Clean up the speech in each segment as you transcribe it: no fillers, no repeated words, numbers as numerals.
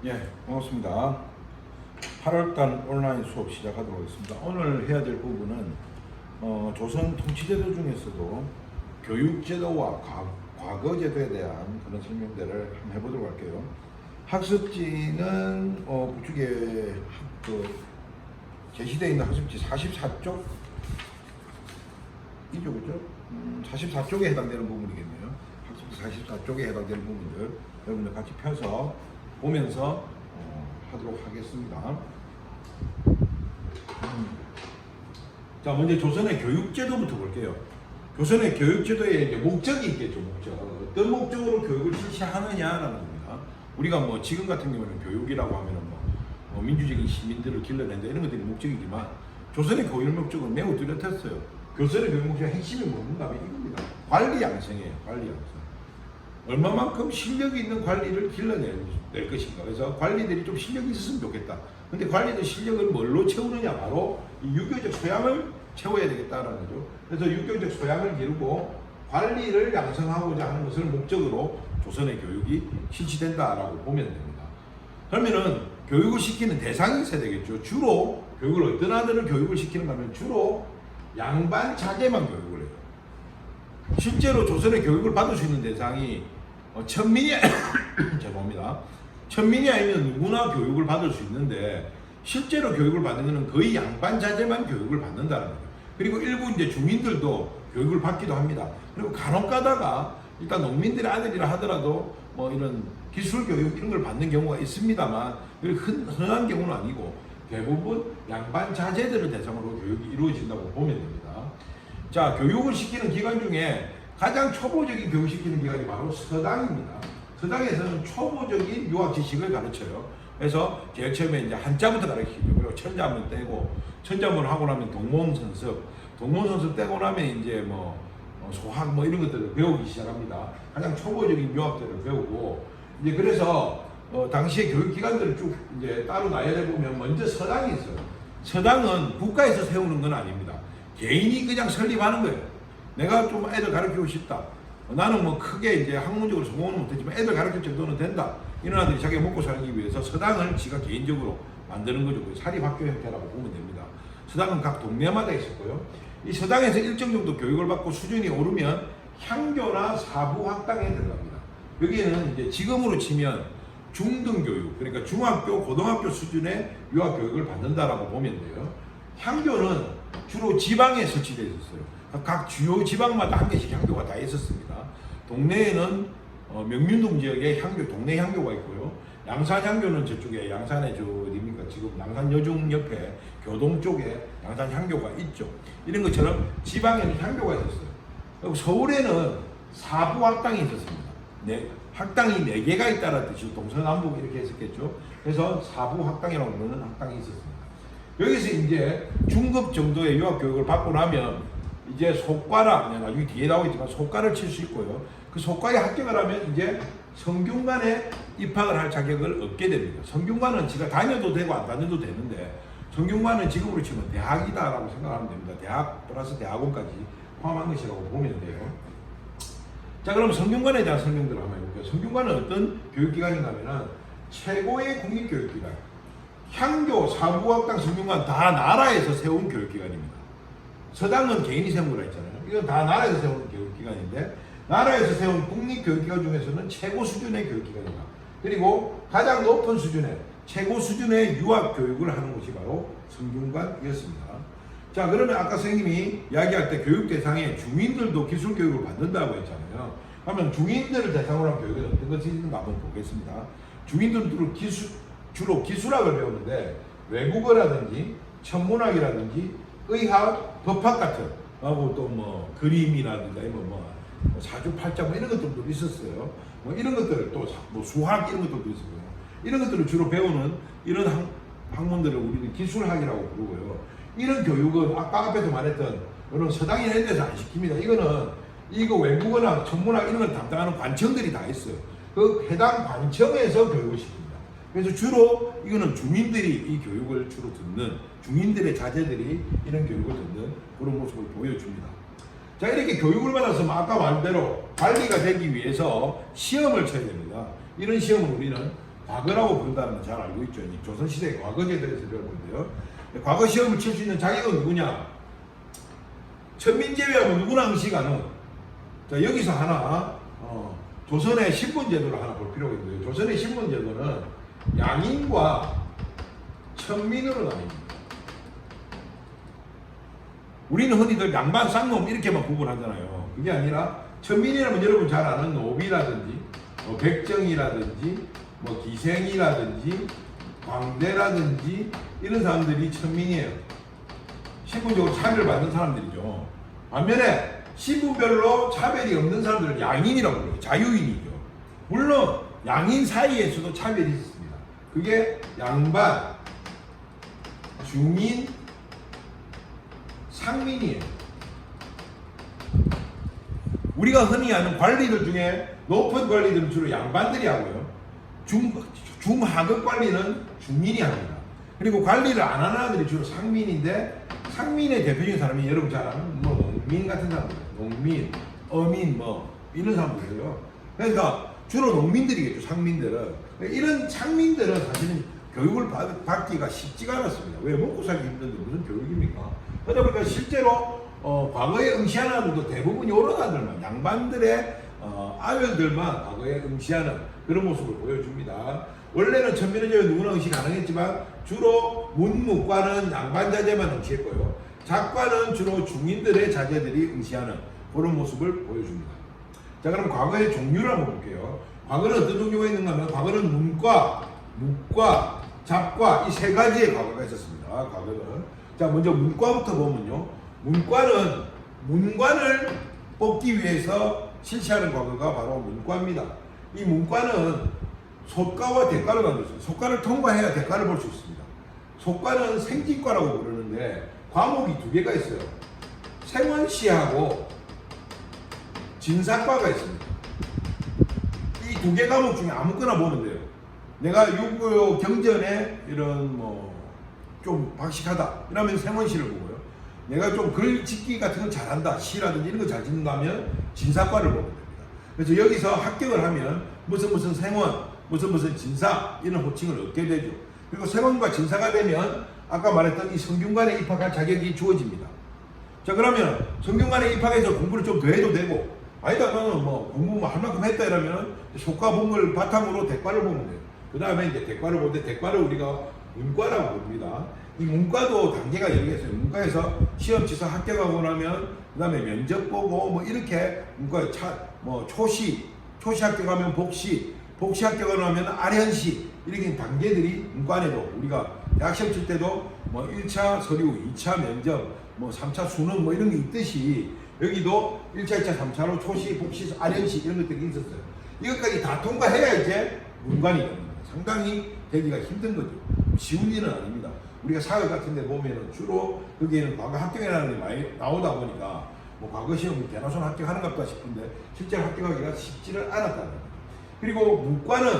예, 반갑습니다. 8월달 온라인 수업 시작하도록 하겠습니다. 오늘 해야 될 부분은 조선 통치제도 중에서도 교육제도와 과거제도에 대한 그런 설명들을 한번 해보도록 할게요. 학습지는 북쪽에 제시되어 있는 학습지 44쪽 이죠, 그죠? 44쪽에 해당되는 부분이겠네요. 학습지 44쪽에 해당되는 부분들 여러분들 같이 펴서 보면서 하도록 하겠습니다. 자, 먼저 조선의 교육제도부터 볼게요. 조선의 교육제도에 이제 목적이 있겠죠, 목적. 어떤 목적으로 교육을 실시하느냐라는 겁니다. 우리가 뭐 지금 같은 경우는 교육이라고 하면은 뭐 민주적인 시민들을 길러낸다 이런 것들이 목적이지만 조선의 교육 목적은 매우 뚜렷했어요. 조선의 교육 목적의 핵심이 뭔가 하면 이겁니다. 관리 양성이에요, 관리 양성. 얼마만큼 실력이 있는 관리를 길러낼 것인가. 그래서 관리들이 좀 실력이 있었으면 좋겠다. 근데 관리들 실력을 뭘로 채우느냐? 바로 이 유교적 소양을 채워야 되겠다라는 거죠. 그래서 유교적 소양을 기르고 관리를 양성하고자 하는 것을 목적으로 조선의 교육이 실시된다라고 보면 됩니다. 그러면은 교육을 시키는 대상이 있어야 되겠죠. 주로 교육을 어떤 아들을 교육을 시키는가 하면 주로 양반 자제만 교육을 해요. 실제로 조선의 교육을 받을 수 있는 대상이 천민이 죄송합니다. 천민이 아니면 누구나 교육을 받을 수 있는데 실제로 교육을 받는 것은 거의 양반 자제만 교육을 받는다는 거예요. 그리고 일부 이제 중인들도 교육을 받기도 합니다. 그리고 간혹 가다가 일단 농민들의 아들이라 하더라도 뭐 이런 기술 교육 이런 걸 받는 경우가 있습니다만 흔한 경우는 아니고 대부분 양반 자제들을 대상으로 교육이 이루어진다고 보면 됩니다. 자, 교육을 시키는 기관 중에 가장 초보적인 교육시키는 기관이 바로 서당입니다. 서당에서는 초보적인 유학 지식을 가르쳐요. 그래서 제일 처음에 이제 한자부터 가르치죠. 그리고 천자문 떼고, 천자문 하고 나면 동문선습, 동문선습 떼고 나면 이제 뭐 소학 뭐 이런 것들을 배우기 시작합니다. 가장 초보적인 유학들을 배우고, 이제 그래서 당시에 교육기관들을 쭉 이제 따로 나열해 보면 먼저 서당이 있어요. 서당은 국가에서 세우는 건 아닙니다. 개인이 그냥 설립하는 거예요. 내가 좀 애들 가르치고 싶다. 나는 뭐 크게 이제 학문적으로 성공은 못했지만 애들 가르칠 정도는 된다. 이런 아들이 자기가 먹고 살기 위해서 서당을 지가 개인적으로 만드는 거죠. 사립학교 형태라고 보면 됩니다. 서당은 각 동네마다 있었고요. 이 서당에서 일정 정도 교육을 받고 수준이 오르면 향교나 사부학당에 들어갑니다. 여기에는 이제 지금으로 치면 중등교육, 그러니까 중학교, 고등학교 수준의 유아교육을 받는다라고 보면 돼요. 향교는 주로 지방에 설치되어 있었어요. 각 주요 지방마다 한 개씩 향교가 다 있었습니다. 동네에는 명륜동 지역에 향교, 동네 향교가 있고요. 양산 향교는 저쪽에 양산에 어디입니까? 지금 양산 여중 옆에 교동 쪽에 양산 향교가 있죠. 이런 것처럼 지방에는 향교가 있었어요. 그리고 서울에는 사부 학당이 있었습니다. 네, 학당이 4개가 있다는 뜻이죠. 동서남북 이렇게 했었겠죠. 그래서 사부 학당이라고 부르는 학당이 있었습니다. 여기서 이제 중급 정도의 유학 교육을 받고 나면 이제 속과라, 나중에 뒤에 나오겠지만 속과를 칠 수 있고요. 그 속과에 합격을 하면 이제 성균관에 입학을 할 자격을 얻게 됩니다. 성균관은 지가 다녀도 되고 안 다녀도 되는데 성균관은 지금으로 치면 대학이다라고 생각하면 됩니다. 대학 플러스 대학원까지 포함한 것이라고 보면 돼요. 자, 그럼 성균관에 대한 설명들을 한번 해볼게요. 성균관은 어떤 교육기관인가 하면은 최고의 국립교육기관. 향교, 사부학당, 성균관 다 나라에서 세운 교육기관입니다. 서당은 개인이 세운 거라 했잖아요. 이건 다 나라에서 세운 교육기관인데 나라에서 세운 국립교육기관 중에서는 최고 수준의 교육기관이다. 그리고 가장 높은 수준의 최고 수준의 유학교육을 하는 곳이 바로 성균관이었습니다. 자, 그러면 아까 선생님이 이야기할 때 교육 대상에 중인들도 기술교육을 받는다고 했잖아요. 그러면 중인들을 대상으로 한 교육은 어떤 것이 있는가 한번 보겠습니다. 중인들은 주로 기술학을 배우는데 외국어라든지 천문학이라든지 의학, 법학 같은 하고 또 뭐 그림이라든가 사주팔자 뭐 이런 것들도 있었어요. 뭐 이런 것들을 또 뭐 수학 이런 것들도 있었고요. 이런 것들을 주로 배우는 이런 학문들을 우리는 기술학이라고 부르고요. 이런 교육은 아까 앞에서 말했던 이런 서당이나 이런 데서 안 시킵니다. 이거 외국어나 천문학 이런 걸 담당하는 관청들이 다 있어요. 그 해당 관청에서 교육을 시킵니다. 그래서 주로 이거는 중인들이 이 교육을 주로 듣는, 중인들의 자제들이 이런 교육을 듣는 그런 모습을 보여줍니다. 자, 이렇게 교육을 받아서 아까 말대로 관리가 되기 위해서 시험을 쳐야 됩니다. 이런 시험을 우리는 과거라고 부른다는 건 잘 알고 있죠. 조선시대의 과거제에 대해서 배울 건데요. 과거 시험을 칠 수 있는 자격은 누구냐? 천민 제외하고 누구나 응시가는. 자, 여기서 하나 조선의 신분제도를 하나 볼 필요가 있는데요. 조선의 신분제도는 양인과 천민으로 나뉩니다. 우리는 흔히들 양반 쌍놈 이렇게만 구분하잖아요. 그게 아니라 천민이라면 여러분 잘 아는 노비라든지 백정이라든지 기생이라든지 광대라든지 이런 사람들이 천민이에요. 신분적으로 차별을 받는 사람들이죠. 반면에 신분별로 차별이 없는 사람들은 양인이라고 불러요. 자유인이죠. 물론 양인 사이에서도 차별이 있습니다. 그게 양반, 중인, 상민이에요. 우리가 흔히 아는 관리들 중에 높은 관리들은 주로 양반들이 하고요. 중하급 관리는 중인이 합니다. 그리고 관리를 안 하는 아들이 주로 상민인데, 상민의 대표적인 사람이 여러분 잘 아는 농민 같은 사람들, 농민, 어민 이런 사람들이에요. 그러니까 주로 농민들이겠죠. 상민들은. 이런 상민들은 사실은 교육을 받기가 쉽지가 않았습니다. 왜? 먹고 살기 힘든데 무슨 교육입니까? 그러다 보니까 실제로 과거에 응시하는 아들도 대부분 이런 아들만, 양반들의 아들들만 과거에 응시하는 그런 모습을 보여줍니다. 원래는 천민의 제외 누구나 응시 가능했지만 주로 문무과는 양반 자제만 응시했고요. 작과는 주로 중인들의 자제들이 응시하는 그런 모습을 보여줍니다. 자, 그럼 과거의 종류를 한번 볼게요. 과거는 어떤 종류가 있는가 하면 과거는 문과, 묵과, 작과 이 세 가지의 과거가 있었습니다. 과거는. 자, 먼저 문과부터 보면요. 문과는 문관을 뽑기 위해서 실시하는 과거가 바로 문과입니다. 이 문과는 소과와 대과로 나뉘어있어요. 소과를 통과해야 대과를 볼 수 있습니다. 소과는 생지과라고 부르는데 과목이 두 개가 있어요. 생원시하고 진사과가 있습니다. 이 두 개 과목 중에 아무거나 보면 돼요. 내가 6.25 경전에 이런 좀 박식하다 이러면 생원시를 보고요. 내가 좀 글 짓기 같은 걸 잘한다, 시라든지 이런 거 잘 짓는다면 진사과를 보면 됩니다. 그래서 여기서 합격을 하면 무슨 생원, 무슨 진사 이런 호칭을 얻게 되죠. 그리고 생원과 진사가 되면 아까 말했던 이 성균관에 입학할 자격이 주어집니다. 자, 그러면 성균관에 입학해서 공부를 좀 더 해도 되고, 아니다 너는 공부 할 만큼 했다 이러면 소과 본 걸 바탕으로 대과를 보면 돼요. 그 다음에 이제 대과를 보는데 대과를 우리가 문과라고 부릅니다. 이 문과도 단계가 여러 개 있어요. 문과에서 시험 치서 합격하고 나면 그 다음에 면접 보고 이렇게 문과에 초시 합격하면 복시 합격하고 나면 아련시 이렇게 단계들이 문과 안에도 우리가 대학 시험 칠 때도 1차 서류, 2차 면접, 3차 수능 이런 게 있듯이 여기도 1차, 2차, 3차로 초시, 복시, 아련시 이런 것들이 있었어요. 이것까지 다 통과해야 이제 문관이 됩니다. 상당히 되기가 힘든 거죠. 쉬운 일은 아닙니다. 우리가 사회 같은 데 보면은 주로 거기에는 과거 합격이라는 게 많이 나오다 보니까 과거 시험 대나선 합격하는 것 같다 싶은데 실제로 합격하기가 쉽지를 않았다는 거예요. 그리고 문과는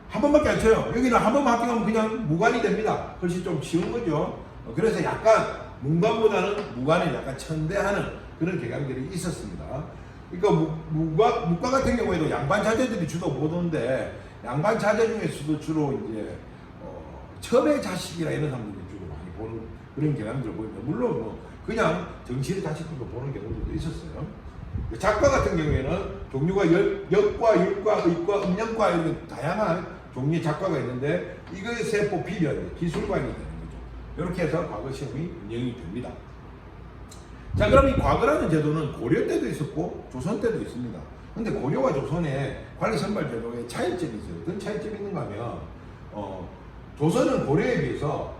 한 번밖에 안 쳐요. 여기는 한 번만 합격하면 그냥 무관이 됩니다. 훨씬 좀 쉬운 거죠. 그래서 약간 문관보다는 무관을 약간 천대하는 그런 경향들이 있었습니다. 그러니까 문과 같은 경우에도 양반 자제들이 주로 보던데 양반 자제 중에서도 주로 이제 첨의 자식이라 이런 사람들이 주로 많이 보는 그런 경향들을 보입니다. 물론 그냥 정실의 자식들도 보는 경우도 있었어요. 작과 같은 경우에는 종류가 역과, 율과, 의과, 음영과 이런 다양한 종류의 작과가 있는데 이것에 뽑히면 기술관이 되는 거죠. 이렇게 해서 과거 시험이 운영이 됩니다. 자, 그럼 이 과거라는 제도는 고려 때도 있었고 조선 때도 있습니다. 근데 고려와 조선의 관리 선발 제도에 차이점이 있어요. 어떤 차이점이 있는가 하면 조선은 고려에 비해서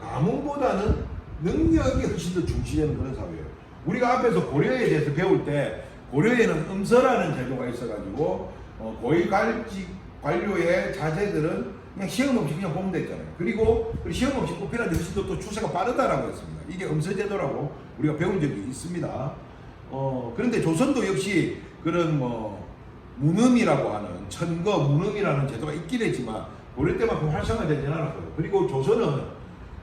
가문보다는 능력이 훨씬 더 중시되는 그런 사회예요. 우리가 앞에서 고려에 대해서 배울 때 고려에는 음서라는 제도가 있어가지고 고위 관료의 자제들은 그냥 시험 없이 그냥 보면 됐잖아요. 그리고 시험 없이 뽑히는 데 훨씬 더 추세가 빠르다라고 했습니다. 이게 음서제도라고 우리가 배운 적이 있습니다. 그런데 조선도 역시 그런 문음이라고 하는 천거 문음이라는 제도가 있긴 했지만 고려 때만큼 활성화되지는 않았고요. 그리고 조선은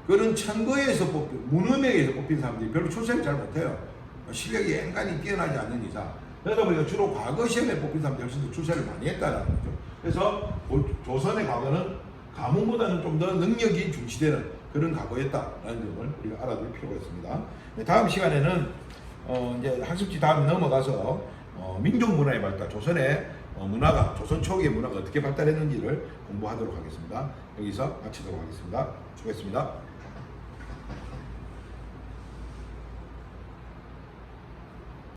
그런 천거에서 뽑힌 문음에서 뽑힌 사람들이 별로 출세를 잘 못해요. 실력이 앵간히 뛰어나지 않는 이상. 그러다 보니까 주로 과거 시험에 뽑힌 사람들이 훨씬 더 출세를 많이 했다는 거죠. 그래서 조선의 과거는 가문보다는 좀 더 능력이 중시되는 그런 과거였다라는 점을 우리가 알아둘 필요가 있습니다. 네, 다음 시간에는 이제 학습지 다음 넘어가서 민족 문화의 발달, 조선의 문화가, 조선 초기의 문화가 어떻게 발달했는지를 공부하도록 하겠습니다. 여기서 마치도록 하겠습니다. 수고했습니다.